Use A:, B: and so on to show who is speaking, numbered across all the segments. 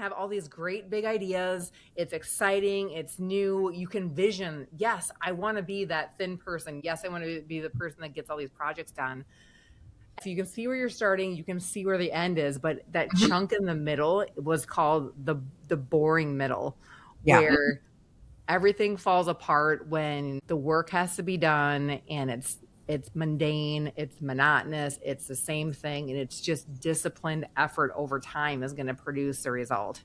A: have all these great big ideas. It's exciting. It's new. You can vision, yes, I want to be that thin person. Yes, I want to be the person that gets all these projects done. So you can see where you're starting, you can see where the end is, but that chunk in the middle was called the boring middle,
B: Yeah.
A: where everything falls apart when the work has to be done and it's mundane, it's monotonous, it's the same thing, and it's just disciplined effort over time is going to produce the result.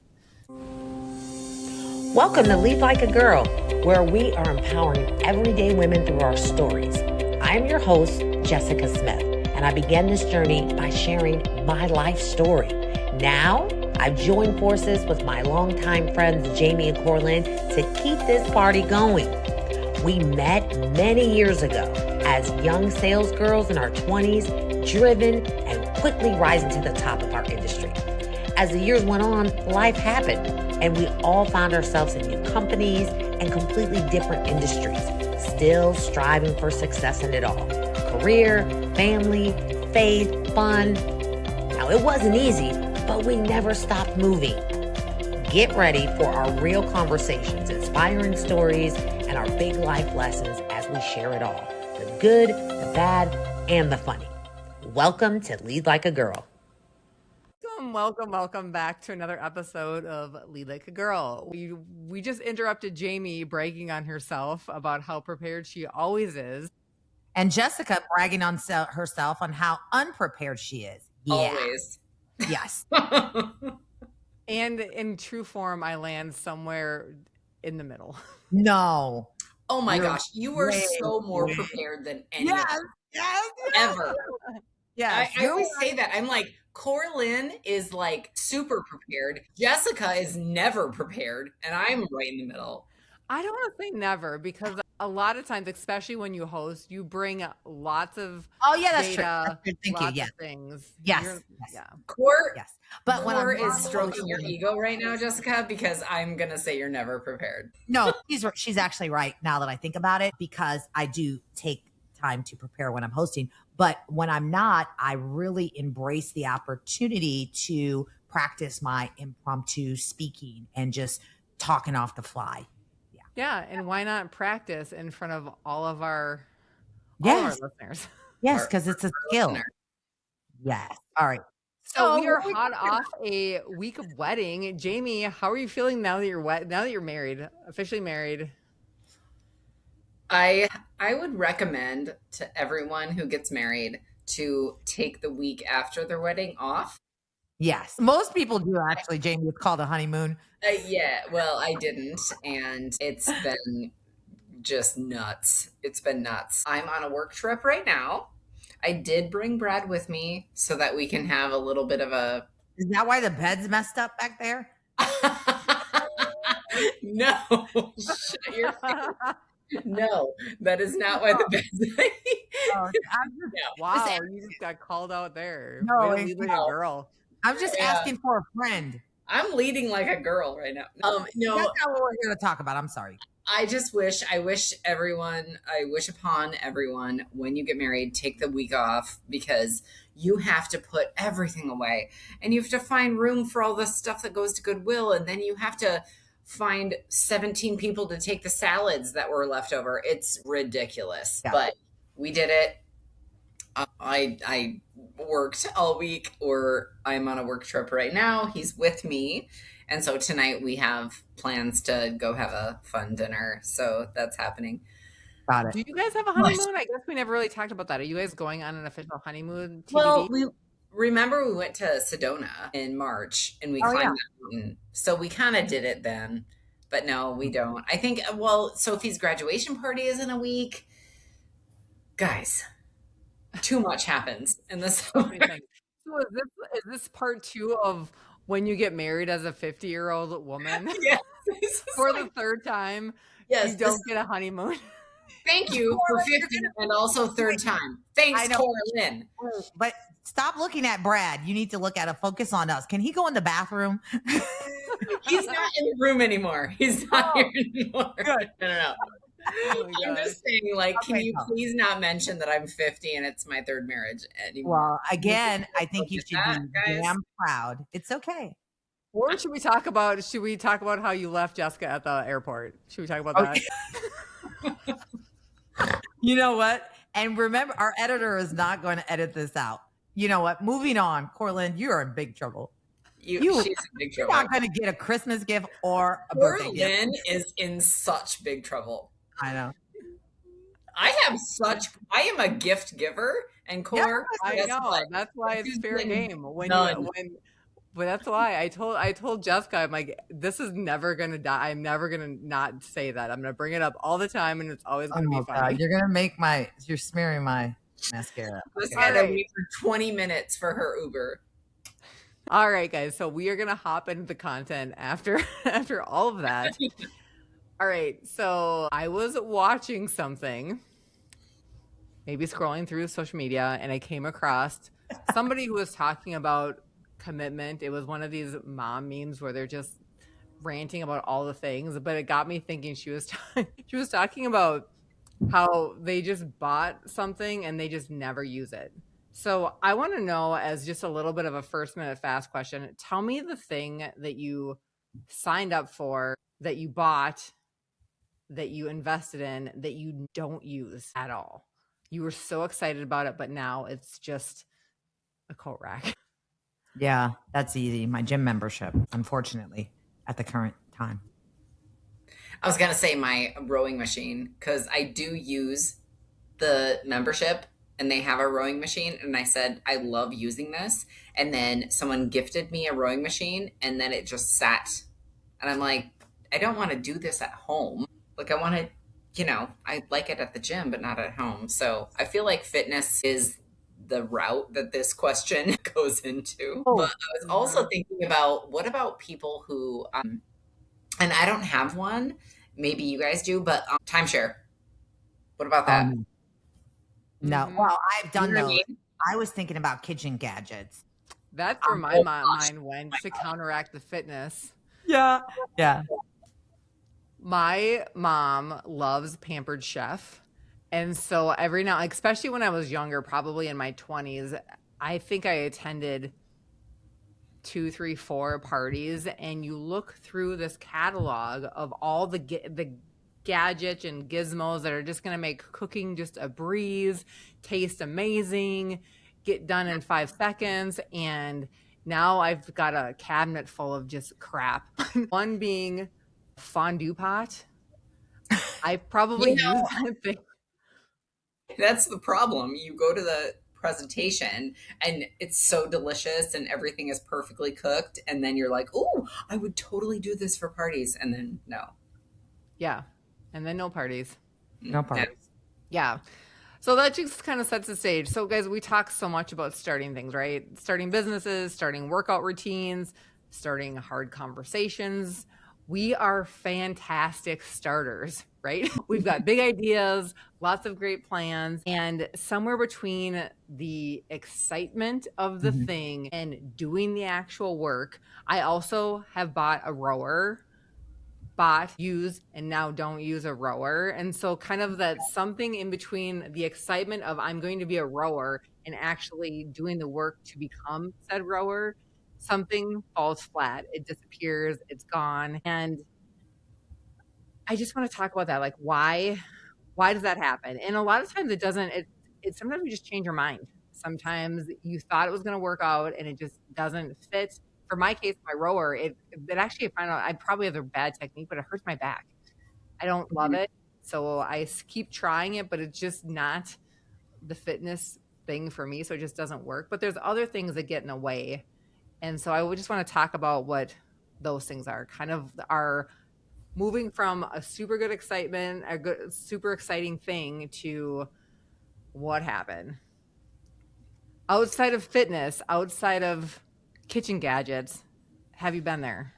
B: Welcome to Lead Like a Girl, where we are empowering everyday women through our stories. I'm your host, Jessica Smith, and I began this journey by sharing my life story. Now, I've joined forces with my longtime friends, Jamie and Corlin, to keep this party going. We met many years ago as young sales girls in our 20s, driven and quickly rising to the top of our industry. As the years went on, life happened, and we all found ourselves in new companies and completely different industries, still striving for success in it all. Career, family, faith, fun. Now, it wasn't easy, but we never stopped moving. Get ready for our real conversations, inspiring stories, and our big life lessons as we share it all. The good, the bad, and the funny. Welcome to Lead Like a Girl.
A: Welcome back to another episode of Lead Like a Girl. We just interrupted Jamie bragging on herself about how prepared she always is.
B: And Jessica bragging on herself on how unprepared she is. Yeah.
C: Always.
B: Yes.
A: And in true form, I land somewhere in the middle.
B: No.
C: Oh my gosh, you were so more prepared than anyone ever.
B: Yes.
C: I always say that. I'm like, Corlin is like super prepared. Jessica is never prepared, and I'm right in the middle.
A: I don't want to say never, because a lot of times, especially when you host, you bring lots of
B: that's
A: data,
B: true. That's true. Thank
A: lots
B: you.
A: of things.
B: Yes.
A: Yeah.
C: Yes.
B: But when
C: Core is stroking your ego right now, Jessica, because I'm gonna say you're never prepared.
B: No, she's actually right now that I think about it, because I do take time to prepare when I'm hosting. But when I'm not, I really embrace the opportunity to practice my impromptu speaking and just talking off the fly.
A: Yeah, and why not practice in front of all of our listeners?
B: Yes, because it's a skill.
C: Listener.
B: Yes. All right.
A: So we are hot off a week of wedding. Jamie, how are you feeling now that you're married, officially married?
C: I would recommend to everyone who gets married to take the week after their wedding off.
B: Yes. Most people do, actually, Jamie. It's called a honeymoon.
C: Yeah, well, I didn't, and it's been just nuts. It's been nuts. I'm on a work trip right now. I did bring Brad with me so that we can have a little bit of a...
B: Is that why the bed's messed up back there?
C: No. Shut your face. No, that is not why the bed's...
A: Wow, you just got called out there.
B: No,
A: Way to lead like a girl.
B: I'm just asking for a friend.
C: I'm leading like a girl right now. No,
B: that's not what we're here to talk about. I'm sorry.
C: I wish upon everyone, when you get married, take the week off, because you have to put everything away and you have to find room for all the stuff that goes to Goodwill. And then you have to find 17 people to take the salads that were left over. It's ridiculous, but we did it. I worked all week, or I'm on a work trip right now. He's with me. And so tonight we have plans to go have a fun dinner. So that's happening.
B: Got it.
A: Do you guys have a honeymoon? I guess we never really talked about that. Are you guys going on an official honeymoon? TBD?
C: Well, we went to Sedona in March and we climbed that mountain. So we kind of did it then, but no, we don't. I think, Sophie's graduation party is in a week. Guys, too much happens in this.
A: So is this part 2 of when you get married as a 50-year-old woman?
C: Yes.
A: For the third time, you don't get a honeymoon.
C: Thank you for 50 and also third time. Thanks, Corlin.
B: But stop looking at Brad. You need to focus on us. Can he go in the bathroom?
C: He's not in the room anymore. He's not here anymore.
B: Good.
C: No.
A: Oh
C: I'm just saying, can you please not mention that I'm 50 and it's my third marriage anymore?
B: Well, again, I think you should be damn proud. It's okay.
A: Or should we talk about how you left Jessica at the airport? Should we talk about
B: Okay.
A: that?
B: You know what? And remember, our editor is not going to edit this out. You know what? Moving on, Cortland, you are in big trouble.
C: She's in big
B: You're
C: trouble.
B: not going to get a Christmas gift or a
C: Poor
B: birthday gift.
C: Lynn is in such big trouble.
B: I know.
C: I am a gift giver, and Core.
A: I know. That's why it's fair game. But that's why I told Jessica, I'm like, this is never gonna die. I'm never gonna not say that. I'm gonna bring it up all the time, and it's always gonna be funny.
B: God. You're smearing my mascara.
C: This guy that wait for 20 minutes for her Uber.
A: All right, guys. So we are gonna hop into the content after all of that. All right. So I was watching something, maybe scrolling through social media, and I came across somebody who was talking about commitment. It was one of these mom memes where they're just ranting about all the things, but it got me thinking. She was talking about how they just bought something and they just never use it. So I want to know, as just a little bit of a first minute fast question, tell me the thing that you signed up for, that you bought, that you invested in, that you don't use at all. You were so excited about it, but now it's just a coat rack.
B: Yeah, that's easy. My gym membership, unfortunately, at the current time.
C: I was going to say my rowing machine, because I do use the membership and they have a rowing machine. And I said, I love using this. And then someone gifted me a rowing machine and then it just sat. And I'm like, I don't want to do this at home. Like, I want to, I like it at the gym, but not at home. So I feel like fitness is the route that this question goes into.
B: Oh,
C: but I was also thinking about, what about people who, and I don't have one, maybe you guys do, but timeshare. What about that?
B: No. Well, I've done
C: You know what I
B: those.
C: mean?
B: I was thinking about kitchen gadgets.
A: That's where my mind went to counteract the fitness.
B: Yeah. Yeah.
A: My mom loves Pampered Chef. And so every now, like, especially when I was younger, probably in my 20s, I think I attended 2, 3, 4 parties, and you look through this catalog of all the gadgets and gizmos that are just going to make cooking just a breeze, taste amazing, get done in 5 seconds. And now I've got a cabinet full of just crap. One being fondue pot. I probably use that thing.
C: That's the problem. You go to the presentation and it's so delicious and everything is perfectly cooked. And then you're like, oh, I would totally do this for parties. And then no.
A: Yeah. And then no parties.
B: No parties.
A: Yeah. So that just kind of sets the stage. So guys, we talk so much about starting things, right? Starting businesses, starting workout routines, starting hard conversations. We are fantastic starters, right? We've got big ideas, lots of great plans, and somewhere between the excitement of the thing and doing the actual work, I also have bought a rower, use, and now don't use a rower. And so kind of that something in between the excitement of I'm going to be a rower and actually doing the work to become said rower, something falls flat. It disappears. It's gone. And I just want to talk about that. Like, why does that happen? And a lot of times it doesn't, sometimes we just change our mind. Sometimes you thought it was going to work out and it just doesn't fit. For my case, my rower, it actually, I find out I probably have a bad technique, but it hurts my back. I don't love it. So I keep trying it, but it's just not the fitness thing for me. So it just doesn't work. But there's other things that get in the way. And so I would just want to talk about what those things are, kind of are moving from a super good excitement, a good, super exciting thing to what happened. Outside of fitness, outside of kitchen gadgets, have you been there?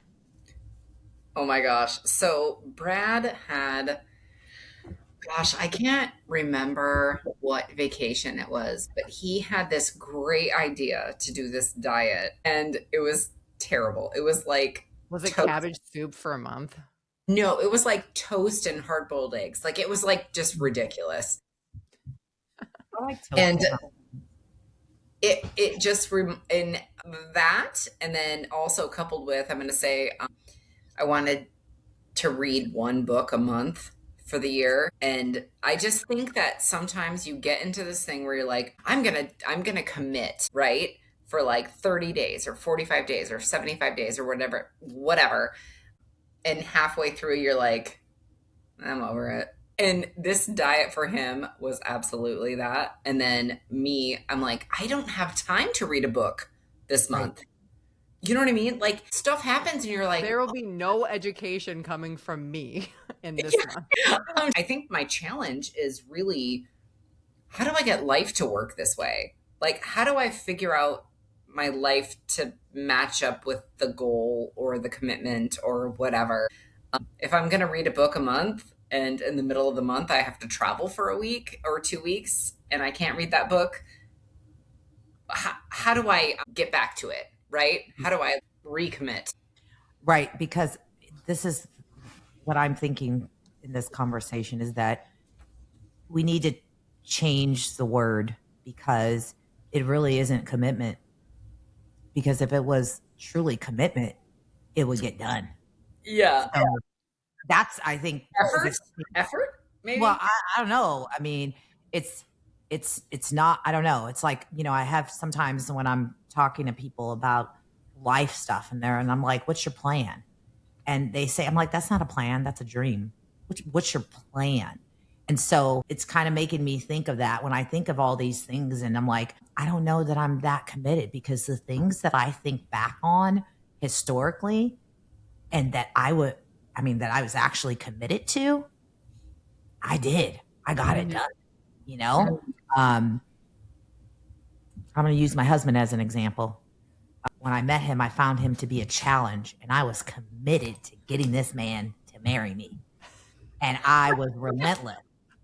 C: Oh my gosh. So Brad had, I can't remember what vacation it was, but he had this great idea to do this diet and it was terrible. It was like,
A: was it cabbage soup for a month?
C: No, it was like toast and hard boiled eggs. Like, it was like just ridiculous.
B: I like toast.
C: And it just, and That, and then also coupled with, I'm going to say, I wanted to read one book a month for the year. And I just think that sometimes you get into this thing where you're like, I'm going to commit, right? For like 30 days or 45 days or 75 days or whatever. And halfway through you're like, I'm over it. And this diet for him was absolutely that. And then me, I'm like, I don't have time to read a book this
B: Right.
C: month. You know what I mean? Like stuff happens and you're like,
A: There will be no education coming from me in this
C: yeah.
A: month.
C: I think my challenge is really, how do I get life to work this way? Like, how do I figure out my life to match up with the goal or the commitment or whatever? If I'm going to read a book a month and in the middle of the month I have to travel for a week or 2 weeks and I can't read that book, how do I get back to it? Right? How do I recommit?
B: Right. Because this is what I'm thinking in this conversation is that we need to change the word because it really isn't commitment. Because if it was truly commitment, it would get done.
C: Yeah.
B: So that's, I think,
C: Effort, maybe?
B: well, I don't know. I mean, it's not. I don't know. It's like, I have sometimes when I'm talking to people about life stuff, and I'm like, "What's your plan?" And they say, "I'm like, that's not a plan. That's a dream. What's your plan?" And so it's kind of making me think of that when I think of all these things, and I'm like, I don't know that I'm that committed because the things that I think back on historically, and that that I was actually committed to, I did. I got it done, you know? Um, I'm going to use my husband as an example. When I met him, I found him to be a challenge, and I was committed to getting this man to marry me. And I was relentless.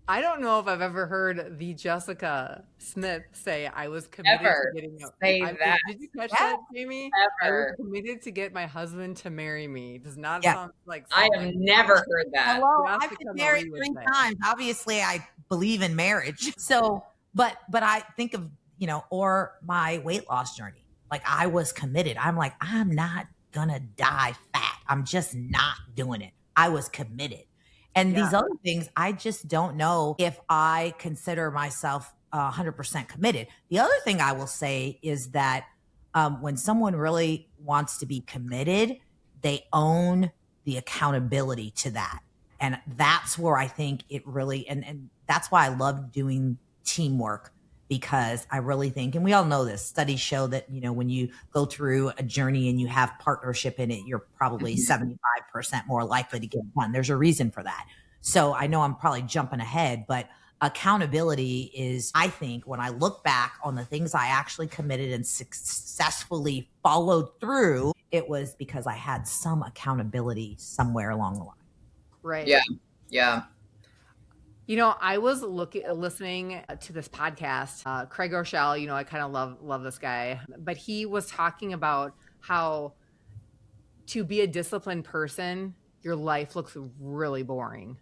A: I don't know if I've ever heard the Jessica Smith say I was committed
C: Ever
A: to getting
C: say that.
A: Did you catch
B: Yeah.
A: that, Jamie? I was
C: Ever.
A: committed to get my husband to marry me. Does not
B: Yeah.
A: sound like
C: I have
A: something
C: never heard that.
B: Hello,
A: Jessica
B: I've been
A: Marie
B: married
A: would
B: 3
A: say.
B: times. Obviously, I believe in marriage. So, but I think of, or my weight loss journey. Like I was committed. I'm like, I'm not gonna die fat. I'm just not doing it. I was committed. And
A: Yeah.
B: these other things, I just don't know if I consider myself 100% committed. The other thing I will say is that when someone really wants to be committed, they own the accountability to that. And that's where I think it really, and that's why I love doing teamwork because I really think, and we all know this, studies show that, when you go through a journey and you have partnership in it, you're probably 75% more likely to get it done. There's a reason for that. So I know I'm probably jumping ahead, but accountability is, I think, when I look back on the things I actually committed and successfully followed through, it was because I had some accountability somewhere along the line.
A: Right.
C: Yeah. Yeah.
A: I was listening to this podcast, Craig Rochelle, I kind of love this guy, but he was talking about how to be a disciplined person, your life looks really boring.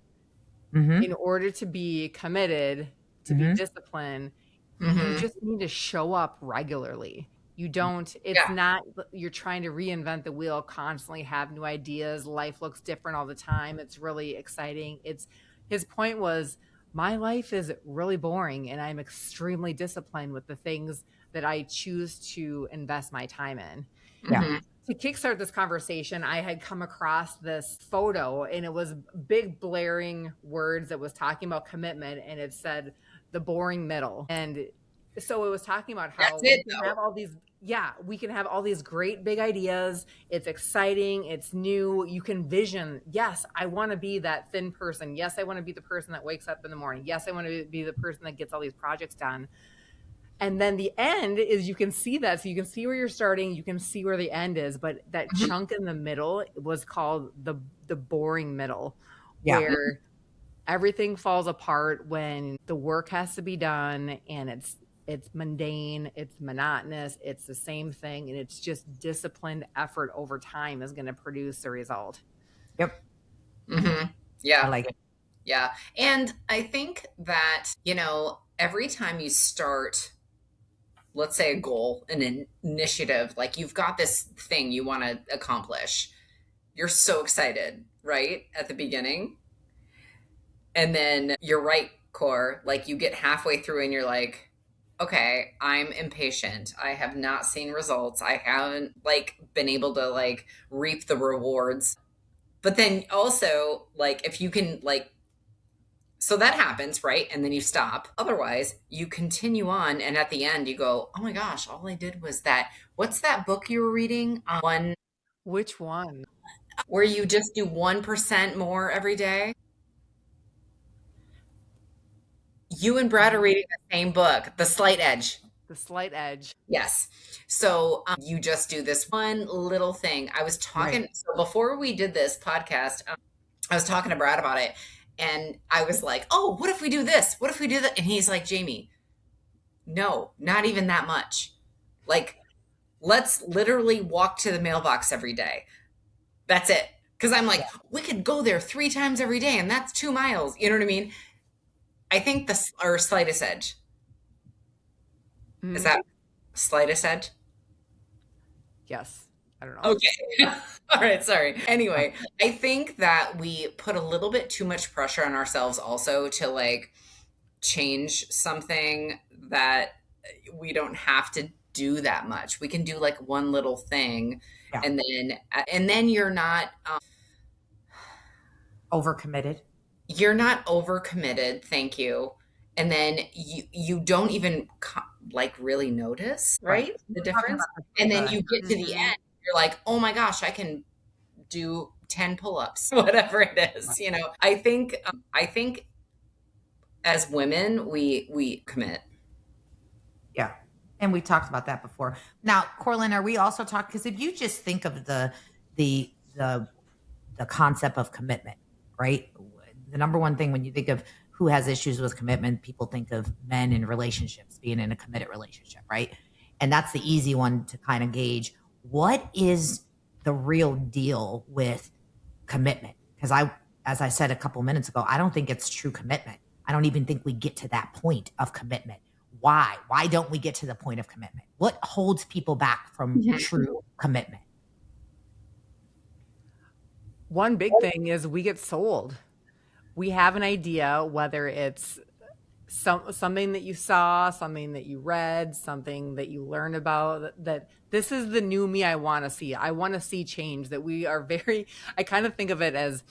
B: Mm-hmm.
A: In order to be committed, to be disciplined, you just need to show up regularly. You don't, it's not, you're trying to reinvent the wheel, constantly have new ideas. Life looks different all the time. It's really exciting. His point was, my life is really boring and I'm extremely disciplined with the things that I choose to invest my time in.
B: Yeah.
A: To kickstart this conversation, I had come across this photo and it was big blaring words that was talking about commitment and it said the boring middle. And so it was talking about how we can have all these, we can have all these great big ideas. It's exciting. It's new. You can vision, yes, I want to be that thin person. Yes, I want to be the person that wakes up in the morning. Yes, I want to be the person that gets all these projects done. And then the end is you can see that. So you can see where you're starting, you can see where the end is, but that chunk in the middle was called the boring middle, where everything falls apart when the work has to be done and it's mundane, it's monotonous, it's the same thing, and it's just disciplined effort over time is going to produce the result.
B: Yep.
C: Yeah.
B: I like it.
C: Yeah. And I think that, every time you start let's say a goal, an initiative, like you've got this thing you want to accomplish. You're so excited, right? At the beginning. And then you're right, Core, like you get halfway through and you're like, okay, I'm impatient. I have not seen results. I haven't like been able to like reap the rewards. But then also, like, if you can like, so that happens, right? And then you stop. Otherwise, you continue on. And at the end, you go, oh my gosh, all I did was that. What's that book you were reading? One
A: Which one?
C: where you just do 1% more every day. You and Brad are reading the same book, The Slight Edge.
A: The Slight Edge.
C: Yes. So you just do this one little thing. I was talking,
B: Right.
C: so before we did this podcast, I was talking to Brad about it. And I was like, oh, what if we do this? What if we do that? And he's like, Jamie, no, not even that much. Like, let's literally walk to the mailbox every day. That's it. Because I'm like, we could go there 3 times every day, and that's 2 miles. You know what I mean? I think our slightest edge. Is that slightest edge?
A: Yes. I don't know.
C: Okay. All right. Sorry. Anyway, I think that we put a little bit too much pressure on ourselves also to like change something that we don't have to do that much. We can do like one little thing,
B: Yeah.
C: and then you're not
B: Overcommitted.
C: you're not overcommitted. Thank you. And then you don't even like really notice, right? The difference. And then you get to the end, you're like, oh my gosh, I can do 10 pull-ups, whatever it is. You know, I think as women, we commit.
B: Yeah. And we talked about that before. Now, Corlin, are we also talking, because if you just think of the concept of commitment, right? The number one thing when you think of who has issues with commitment, people think of men in relationships, being in a committed relationship, right? And that's the easy one to kind of gauge. What is the real deal with commitment? Because as I said a couple minutes ago, I don't think it's true commitment. I don't even think we get to that point of commitment. Why? Why don't we get to the point of commitment? What holds people back from true commitment?
A: One big thing is we get sold. We have an idea, whether it's something that you saw, something that you read, something that you learned about, that this is the new me I want to see. I want to see change. That we are I kind of think of it as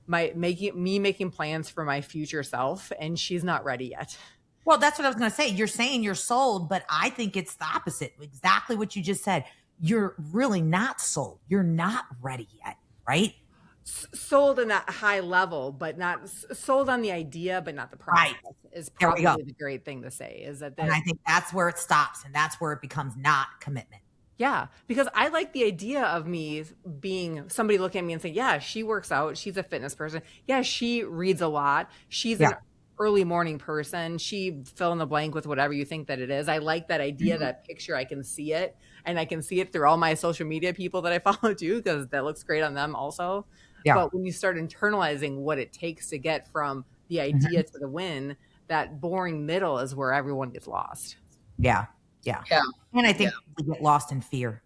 A: making plans for my future self, and she's not ready yet.
B: Well, that's what I was going to say. You're saying you're sold, but I think it's the opposite. Exactly what you just said. You're really not sold. You're not ready yet, right?
A: Sold in that high level, but not sold on the idea, but not the process.
B: Right.
A: Is probably the great thing to say. Is that?
B: And I think that's where it stops, and that's where it becomes not commitment.
A: Yeah, because I like the idea of me being somebody looking at me and saying, yeah, she works out. She's a fitness person. Yeah, she reads a lot. She's an early morning person. She fill in the blank with whatever you think that it is. I like that idea, that picture. I can see it, and I can see it through all my social media people that I follow too, because that looks great on them also. Yeah. But when you start internalizing what it takes to get from the idea to the win, that boring middle is where everyone gets lost.
B: Yeah. And I think we get lost in fear.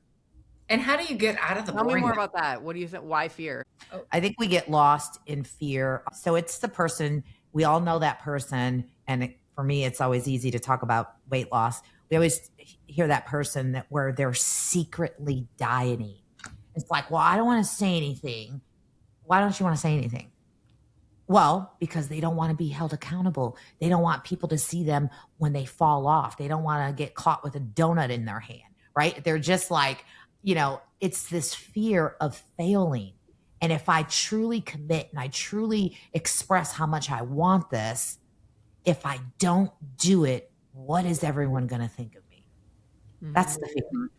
C: And how do you get out of the boring?
A: Tell me more about that. What do you think? Why fear?
B: I think we get lost in fear. So it's the person, we all know that person. And for me, it's always easy to talk about weight loss. We always hear that person where they're secretly dieting. It's like, well, I don't want to say anything. Why don't you want to say anything? Well, because they don't want to be held accountable. They don't want people to see them when they fall off. They don't want to get caught with a donut in their hand, right? They're just like, it's this fear of failing. And if I truly commit and I truly express how much I want this, if I don't do it, what is everyone going to think of me? That's the fear.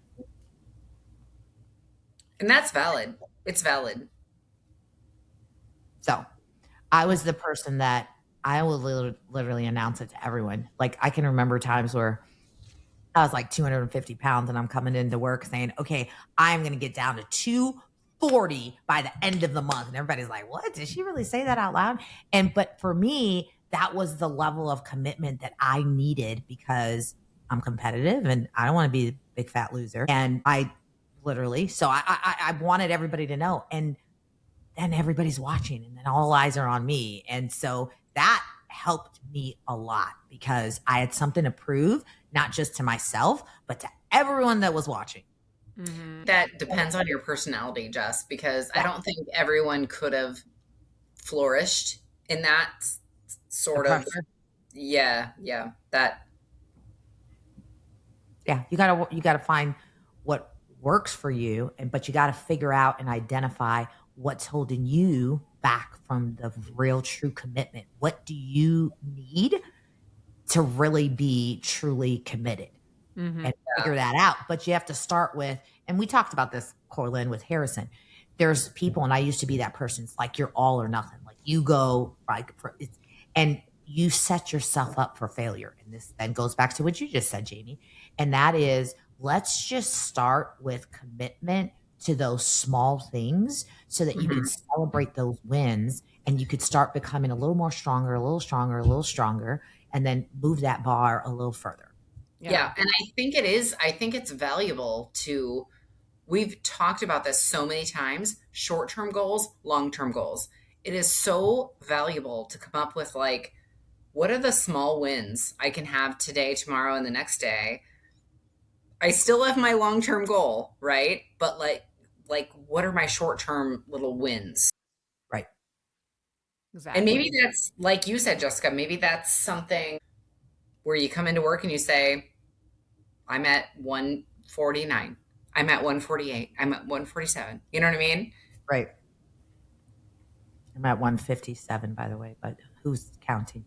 C: And that's valid. It's valid.
B: So I was the person that I will literally announce it to everyone. Like I can remember times where I was like 250 pounds and I'm coming into work saying, okay, I'm going to get down to 240 by the end of the month. And everybody's like, what? Did she really say that out loud? But for me, that was the level of commitment that I needed, because I'm competitive and I don't want to be a big fat loser. And I literally, so I wanted everybody to know. And then everybody's watching and then all eyes are on me. And so that helped me a lot because I had something to prove, not just to myself, but to everyone that was watching.
A: Mm-hmm.
C: That depends on your personality, Jess, because I don't think everyone could have flourished in that sort of, yeah, that.
B: Yeah, you gotta find what works for you, but you gotta figure out and identify what's holding you back from the real true commitment. What do you need to really be truly committed?
A: Mm-hmm.
B: And figure that out. But you have to start with, and we talked about this, Corlin, with Harrison. There's people, and I used to be that person. It's like you're all or nothing. Like you go, and you set yourself up for failure. And this then goes back to what you just said, Jamie. And that is, let's just start with commitment to those small things so that you can celebrate those wins and you could start becoming a little more stronger, a little stronger, a little stronger, and then move that bar a little further.
C: Yeah. And I think it's valuable to, we've talked about this so many times, short-term goals, long-term goals. It is so valuable to come up with like, what are the small wins I can have today, tomorrow, and the next day? I still have my long-term goal, right? But like what are my short-term little wins?
B: Right.
A: Exactly.
C: And maybe that's like you said, Jessica, maybe that's something where you come into work and you say, I'm at 149. I'm at 148. I'm at 147. You know what I mean?
B: Right. I'm at 157, by the way, but who's counting?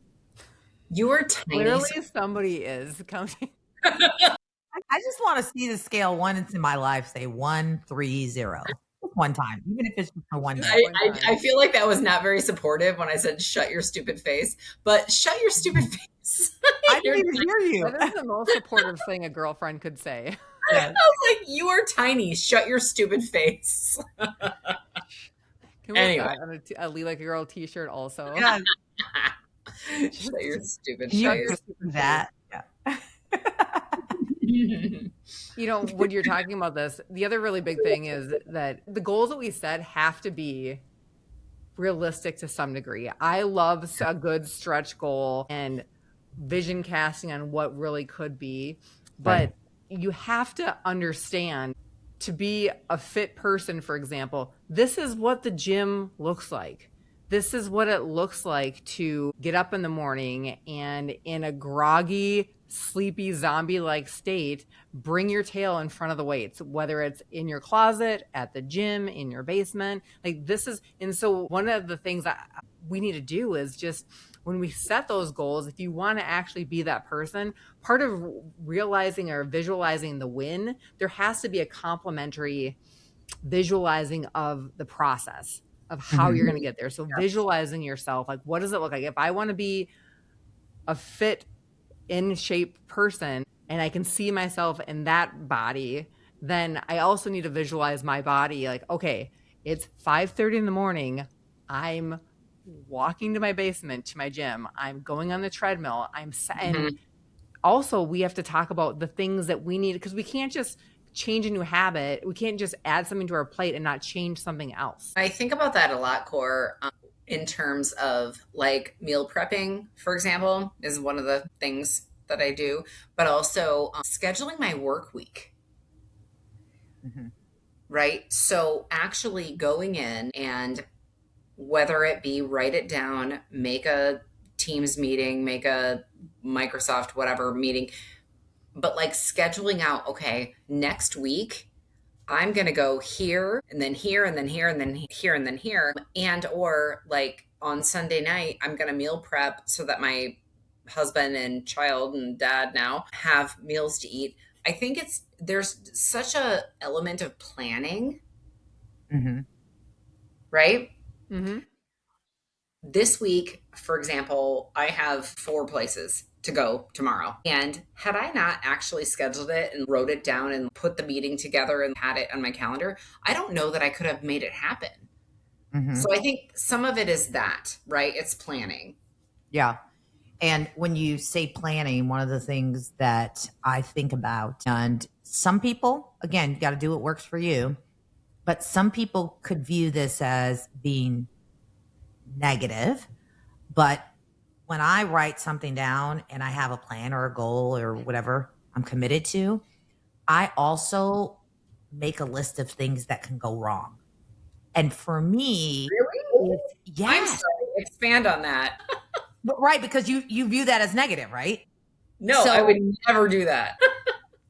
C: You are tiny.
A: Clearly, somebody is counting.
B: I just want to see the scale one into my life say 130 one time, even if it's just for one day.
C: I feel like that was not very supportive when I said shut your stupid face, but shut your stupid face.
B: I didn't even hear you.
A: That is the most supportive thing a girlfriend could say.
B: Yes.
C: I was like, you are tiny. Shut your stupid face.
A: Can we
C: Anyway.
A: put that on a Lee Like a Girl t-shirt also?
B: Yeah.
C: Shut your stupid
B: You
C: face.
B: that. Yeah.
A: You know, when you're talking about this, the other really big thing is that the goals that we set have to be realistic to some degree. I love a good stretch goal and vision casting on what really could be, but you have to understand, to be a fit person, for example, this is what the gym looks like. This is what it looks like to get up in the morning and, in a groggy, sleepy, zombie-like state, bring your tail in front of the weights, whether it's in your closet, at the gym, in your basement. Like this is, and so one of the things that we need to do is just, when we set those goals, if you want to actually be that person, part of realizing or visualizing the win, there has to be a complementary visualizing of the process of how you're going to get there. So visualizing yourself, like, what does it look like? If I want to be a fit, in shape person and I can see myself in that body, then I also need to visualize my body like, okay, it's 5:30 in the morning. I'm walking to my basement, to my gym. I'm going on the treadmill. And also we have to talk about the things that we need, because we can't just change a new habit. We can't just add something to our plate and not change something else.
C: I think about that a lot, Core, in terms of like meal prepping, for example, is one of the things that I do, but also scheduling my work week. Right? So actually going in and, whether it be write it down, make a Teams meeting, make a Microsoft whatever meeting, but like scheduling out, okay, next week I'm going to go here and then here and then here and then here and then here. And, or like on Sunday night, I'm going to meal prep so that my husband and child and dad now have meals to eat. I think there's such a element of planning, right? This week, for example, I have 4 places to go tomorrow. And had I not actually scheduled it and wrote it down and put the meeting together and had it on my calendar, I don't know that I could have made it happen. So I think some of it is that, right? It's planning.
B: Yeah. And when you say planning, one of the things that I think about, and some people, again, you got to do what works for you, but some people could view this as being negative. But when I write something down and I have a plan or a goal or whatever I'm committed to, I also make a list of things that can go wrong. And for me,
C: Really?
B: it's
C: I'm
B: yes,
C: sorry. Expand on that.
B: but right, because you view that as negative, right?
C: No, I
B: So
C: would never do that.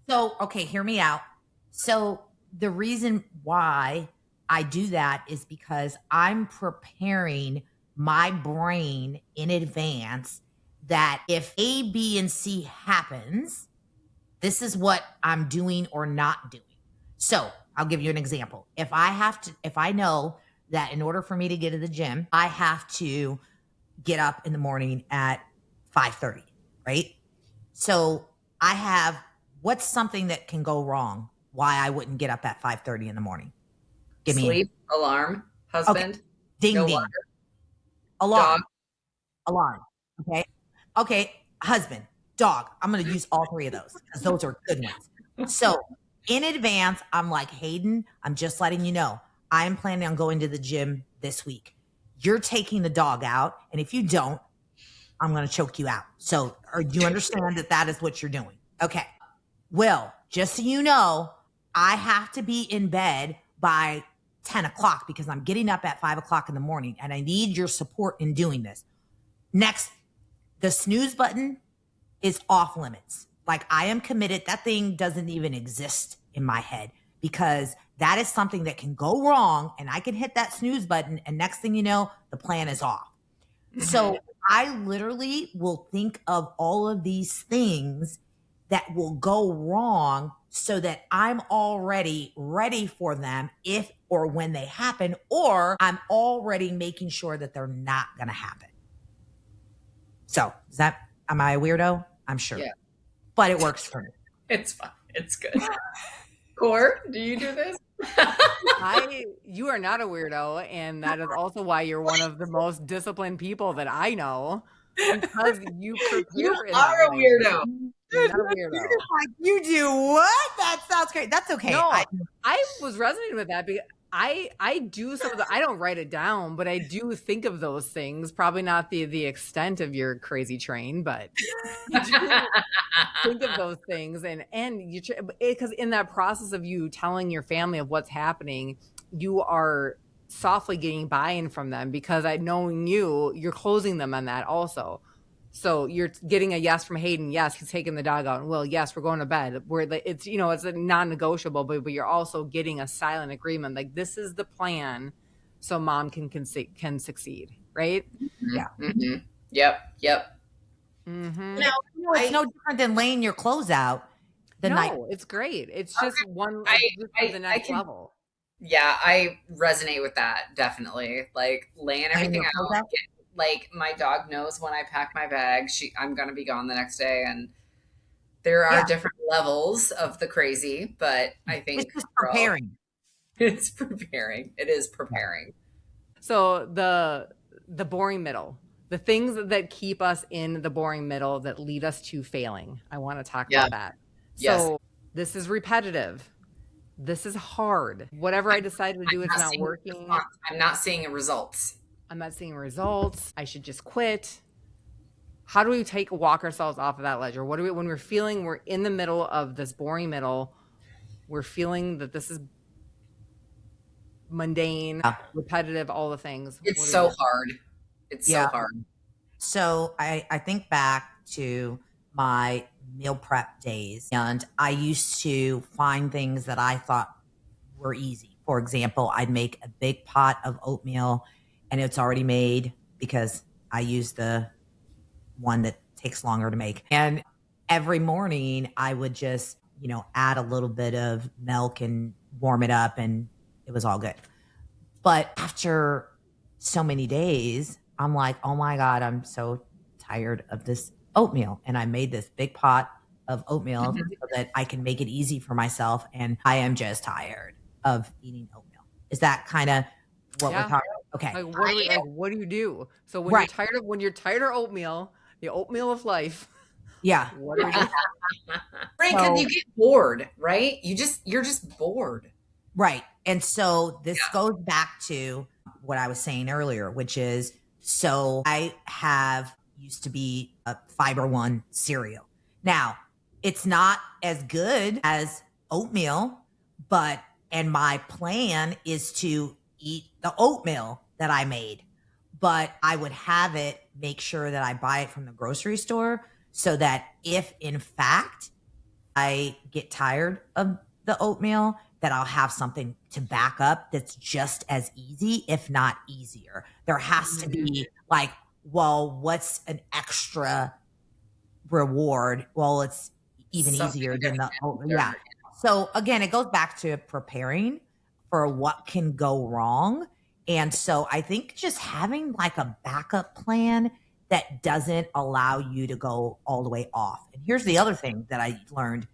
B: so okay, hear me out. So the reason why I do that is because I'm preparing my brain in advance that if A, B, and C happens, this is what I'm doing or not doing. So I'll give you an example. If I know that in order for me to get to the gym, I have to get up in the morning at 5:30, right? So I have what's something that can go wrong? Why I wouldn't get up at 5:30 in the morning? Give me
C: Sleep, alarm,
B: okay.
C: husband,
B: Ding
C: no
B: ding.
C: water, dog.
B: Alarm. Alarm. Okay. Okay. Husband, dog. I'm going to use all three of those because those are good ones. So in advance, I'm like, Hayden, I'm just letting you know, I'm planning on going to the gym this week. You're taking the dog out. And if you don't, I'm going to choke you out. So, or do you understand that that is what you're doing? Okay. Well, just so you know, I have to be in bed by 10 o'clock because I'm getting up at 5 o'clock in the morning and I need your support in doing this. Next, the snooze button is off limits. Like I am committed. That thing doesn't even exist in my head because that is something that can go wrong and I can hit that snooze button and next thing you know, the plan is off. So I literally will think of all of these things that will go wrong so that I'm already ready for them if or when they happen, or I'm already making sure that they're not going to happen. So, am I a weirdo? I'm sure.
C: Yeah.
B: But it works for me.
C: It's fine. It's good. Core, do you do this?
A: You are not a weirdo, and that is also why you're one of the most disciplined people that I know because you
C: You
A: prepare in that
C: are a
A: way.
C: weirdo.
A: You're not a
B: You're
A: weirdo.
B: like, you do what? That sounds great. That's okay.
A: No, I was resonating with that because I do some of the I don't write it down, but I do think of those things. Probably not the extent of your crazy train, but I do think of those things and you because in that process of you telling your family of what's happening, you are softly getting buy-in from them because I knowing you're closing them on that also. So you're getting a yes from Hayden. Yes, he's taking the dog out. And Will, yes, we're going to bed. Where it's it's a non-negotiable, but you're also getting a silent agreement. Like this is the plan, so mom can succeed, right?
B: Yeah.
C: Mm-hmm. Yep. Yep.
A: Mm-hmm.
B: It's no different than laying your clothes out the night.
A: No, it's great. It's just one
C: I,
A: just the next
C: can,
A: level.
C: yeah, I resonate with that definitely. Like laying
B: Laying
C: everything
B: your clothes
C: out.
B: out?
C: Like my dog knows when I pack my bag, I'm gonna be gone the next day, and there are
B: Yeah.
C: different levels of the crazy, but I think
B: It's just
C: overall,
B: preparing.
C: it's preparing. It is preparing.
A: So the boring middle, the things that keep us in the boring middle that lead us to failing. I want to talk
C: Yeah.
A: about that.
C: Yes.
A: So this is repetitive. This is hard. Whatever I decided to do, it's not working.
C: I'm not seeing results.
A: I'm not seeing results. I should just quit. How do we walk ourselves off of that ledge? Or what do we when we're feeling we're in the middle of this boring middle, we're feeling that this is mundane, repetitive, all the things.
C: It's so hard. It's so hard.
B: So I think back to my meal prep days and I used to find things that I thought were easy. For example, I'd make a big pot of oatmeal and it's already made because I use the one that takes longer to make. And every morning I would just, add a little bit of milk and warm it up and it was all good. But after so many days, I'm like, oh my God, I'm so tired of this oatmeal. And I made this big pot of oatmeal so that I can make it easy for myself. And I am just tired of eating oatmeal. Is that kind of what we're talking about? Okay.
A: Like, what do you do? So when you're tired of oatmeal, The oatmeal of life.
B: Yeah.
A: What are we doing?
C: Right, because
B: So,
C: you get bored, right? You're just bored.
B: right. And so this goes back to what I was saying earlier, which is, so I have used to be a Fiber One cereal. Now, it's not as good as oatmeal, but, and my plan is to eat the oatmeal that I made, but I would have it, make sure that I buy it from the grocery store so that if in fact I get tired of the oatmeal, that I'll have something to back up that's just as easy, if not easier. There has to
A: Mhm.
B: be like, well, what's an extra reward? Well, it's even
C: Something
B: easier than the
C: different.
B: yeah. So again, it goes back to preparing for what can go wrong. And so I think just having like a backup plan that doesn't allow you to go all the way off. And here's the other thing that I learned: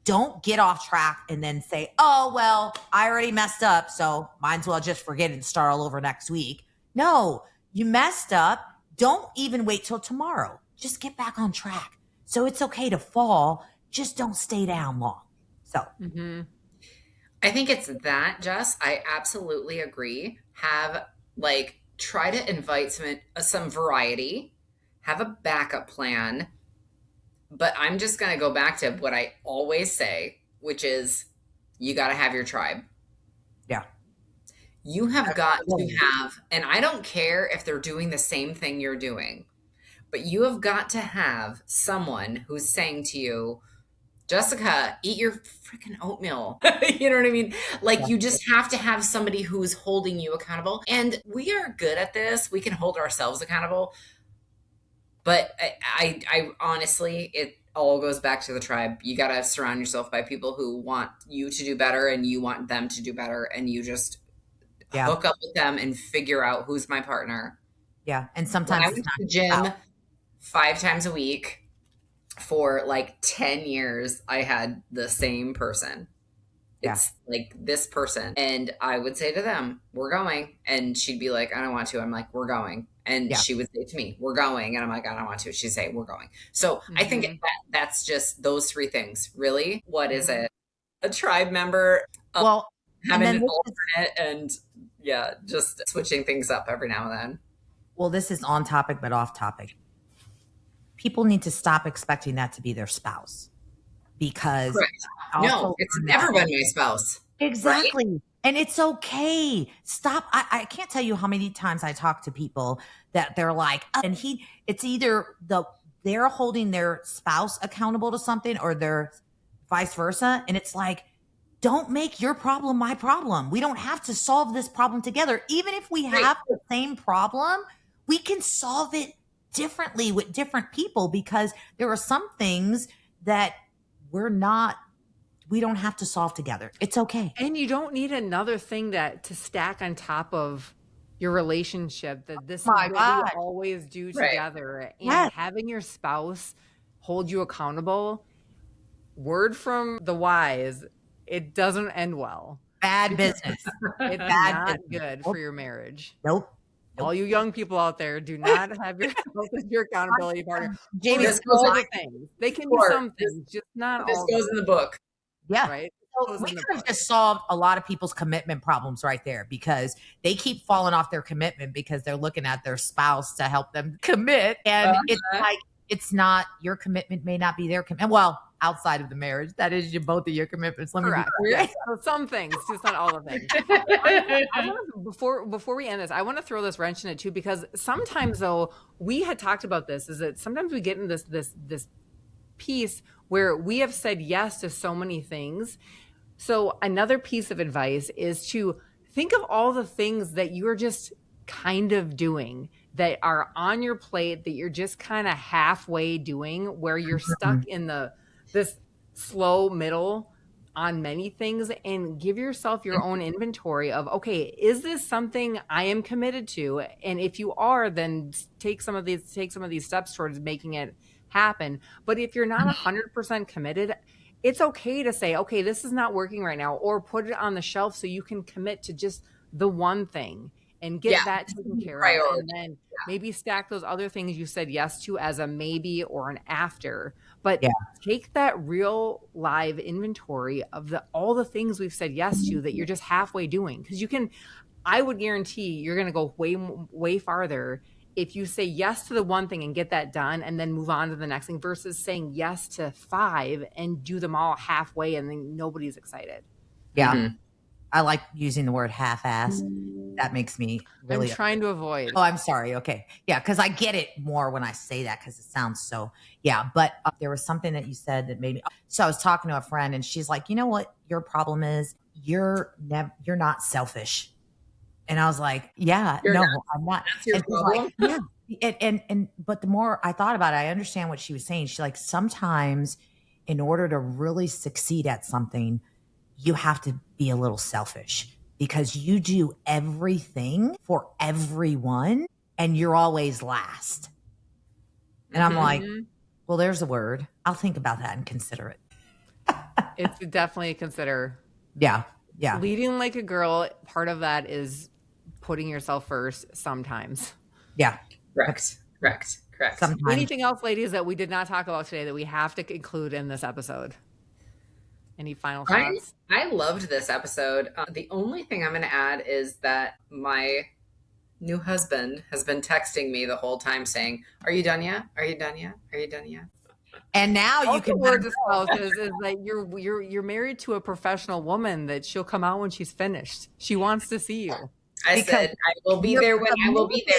B: don't get off track and then say, oh, well, I already messed up, so might as well just forget it and start all over next week. No, you messed up. Don't even wait till tomorrow. Just get back on track. So it's okay to fall. Just don't stay down long. So,
A: Mhm.
C: I think it's that, Jess. I absolutely agree. Have like try to invite some variety. Have a backup plan. But I'm just going to go back to what I always say, which is you got to have your tribe.
B: yeah.
C: You have got to have, and I don't care if they're doing the same thing you're doing, but you have got to have someone who's saying to you, Jessica, eat your freaking oatmeal. You know what I mean? Like, you just have to have somebody who's holding you accountable. And we are good at this. We can hold ourselves accountable. But I honestly, it all goes back to the tribe. You got to surround yourself by people who want you to do better and you want them to do better. And you just
B: Yeah.
C: hook up with them and figure out who's my partner.
B: Yeah. And
C: When I
B: sometimes it's
C: went to
B: not
C: the gym
B: about,
C: 5 times a week for like 10 years, I had the same person.
B: yeah.
C: It's like this person. And I would say to them, we're going. And she'd be like, I don't want to. I'm like, we're going. And
B: Yeah.
C: she would say to me, we're going. And I'm like, I don't want to. She'd say, we're going. So I think
A: Mhm.
C: that's just those three things. Really? What is
A: Mhm.
C: it? A tribe member,
B: Well, and
C: having
B: then
C: an
B: this is,
C: alternate, and yeah, just switching things up every now and then.
B: well, this is on topic, but off topic. People need to stop expecting that to be their spouse, because
C: Correct.
B: I
C: No,
B: also
C: it's
B: learned that.
C: never been my spouse. Right?
B: Exactly. And it's okay. Stop. I can't tell you how many times I talk to people that they're like, and it's either they're holding their spouse accountable to something, or they're vice versa. And it's like, don't make your problem my problem. We don't have to solve this problem together. Even if we
C: Right.
B: have the same problem, we can solve it differently with different people, because there are some things that we're not we don't have to solve together. It's okay.
A: And you don't need another thing that to stack on top of your relationship, that this is
B: My
A: what we
B: God.
A: always do
C: Right.
A: together. And
B: Yes.
A: having your spouse hold you accountable, word from the wise, it doesn't end well.
B: Bad business.
A: It's
B: Bad
A: not
B: business.
A: good for
B: Nope.
A: your marriage.
B: Nope.
A: All
B: Nope.
A: you young people out there, do not have your spouse as your accountability partner.
B: Jamie,
A: For
C: This goes
A: all
C: in
A: the things. They can do
C: court.
A: some things, just not
C: This
A: all of
C: goes
A: them,
C: in the book.
B: yeah.
A: right?
B: So
A: Goes
B: we
A: in the
B: could have
A: book.
B: just solved a lot of people's commitment problems right there, because they keep falling off their commitment because they're looking at their spouse to help them commit. And it's
C: Uh-huh.
B: like, it's not, your commitment may not be their commitment. Well, outside of the marriage, that is both of your commitments. Let me be
A: Correct.
B: clear.
A: Yes. So some things, just not all of things. Before we end this, I want to throw this wrench in it too, because sometimes though, we had talked about this, is that sometimes we get in this piece where we have said yes to so many things. So another piece of advice is to think of all the things that you're just kind of doing, that are on your plate, that you're just kind of halfway doing, where you're stuck in this slow middle on many things, and give yourself your own inventory of, okay, is this something I am committed to? And if you are, then take some of these steps towards making it happen. But if you're not 100% committed, it's okay to say, okay, this is not working right now, or put it on the shelf so you can commit to just the one thing. and get that taken care of.
C: Priority.
A: And then maybe stack those other things you said yes to as a maybe or an after. But take that real live inventory of all the things we've said yes to that you're just halfway doing. Because I would guarantee you're going to go way farther if you say yes to the one thing and get that done and then move on to the next thing versus saying yes to 5 and do them all halfway and then nobody's excited.
D: Yeah. Mm-hmm. I like using the word half-ass. That makes me really...
A: I'm trying to avoid.
D: Oh, I'm sorry. Okay. Yeah, because I get it more when I say that because it sounds so... Yeah, but there was something that you said that made me... So I was talking to a friend and she's like, you know what your problem is? You're not selfish. And I was like, I'm not.
C: That's your problem?
D: Like, yeah. But the more I thought about it, I understand what she was saying. She's like, sometimes in order to really succeed at something, you have to be a little selfish because you do everything for everyone and you're always last. And I'm like, well, there's a word. I'll think about that and consider it.
A: It's definitely a consider.
D: Yeah. Yeah.
A: Leading like a girl, part of that is putting yourself first sometimes.
D: Yeah.
C: Correct.
D: Sometimes.
A: Anything else, ladies, that we did not talk about today that we have to include in this episode? Any final thoughts?
C: I loved this episode. The only thing I'm going to add is that my new husband has been texting me the whole time saying, "Are you done yet? Are you done yet? Are you done yet?"
D: And now you can
A: word to spouse is that you're married to a professional woman that she'll come out when she's finished. She wants to see you.
C: I said I will be there when I will be there.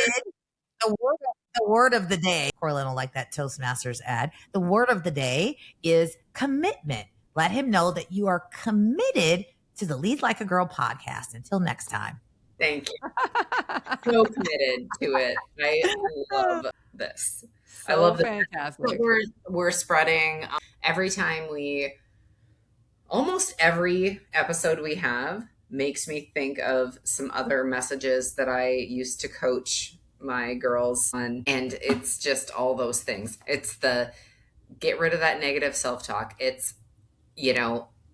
D: The word of the day, Corlin will like that Toastmasters ad. The word of the day is commitment. Let him know that you are committed to the Lead Like a Girl podcast. Until next time.
C: Thank you. So committed to it. I love this.
A: So
C: I love
A: fantastic.
C: We're spreading almost every episode we have makes me think of some other messages that I used to coach my girls on. And it's just all those things. It's the get rid of that negative self-talk. It's,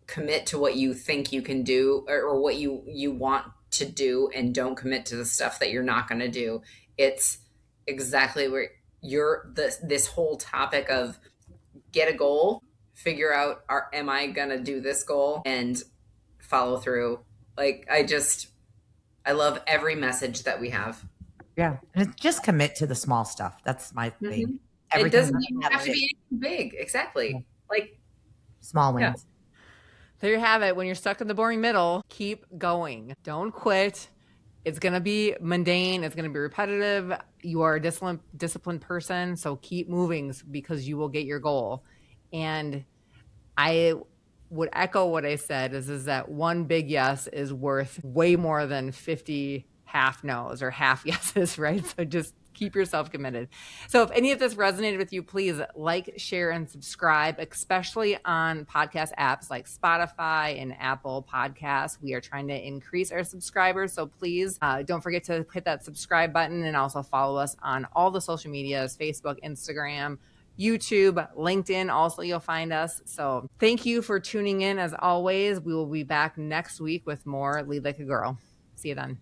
C: commit to what you think you can do or what you want to do and don't commit to the stuff that you're not going to do. It's exactly where this whole topic of get a goal, figure out, am I going to do this goal and follow through. Like, I love every message that we have.
D: Yeah. And just commit to the small stuff. That's my thing.
C: It doesn't even have to be big. Exactly.
D: Yeah.
C: Like
D: small wins.
A: Yeah. There you have it. When you're stuck in the boring middle, keep going. Don't quit. It's going to be mundane. It's going to be repetitive. You are a disciplined person. So keep moving because you will get your goal. And I would echo what I said is that one big yes is worth way more than 50 half no's or half yeses, right? So just keep yourself committed. So if any of this resonated with you, please like, share, and subscribe, especially on podcast apps like Spotify and Apple Podcasts. We are trying to increase our subscribers. So please don't forget to hit that subscribe button and also follow us on all the social medias, Facebook, Instagram, YouTube, LinkedIn. Also, you'll find us. So thank you for tuning in. As always, we will be back next week with more Lead Like a Girl. See you then.